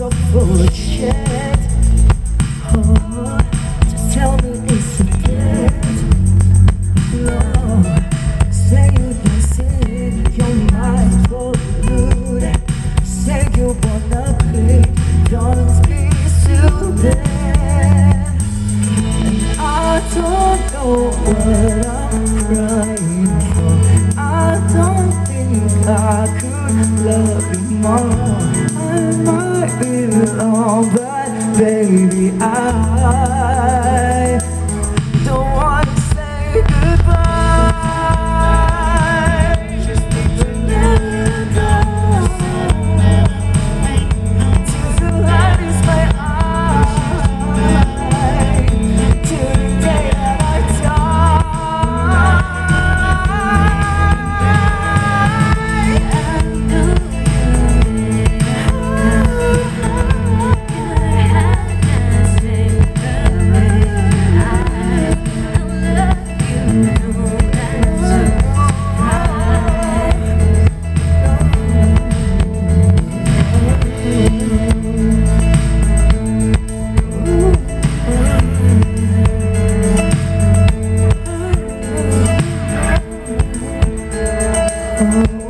so full of shit. Oh, just tell me it's a debt. No, say you don't see your mind polluted. Say you wanna play, don't be stupid. And I don't know what I'm crying for. I don't think I could love you more. I might be wrong, but baby, I don't wanna say goodbye. Just need to let you go. Till the light is my eye. Till the day that I die. Oh,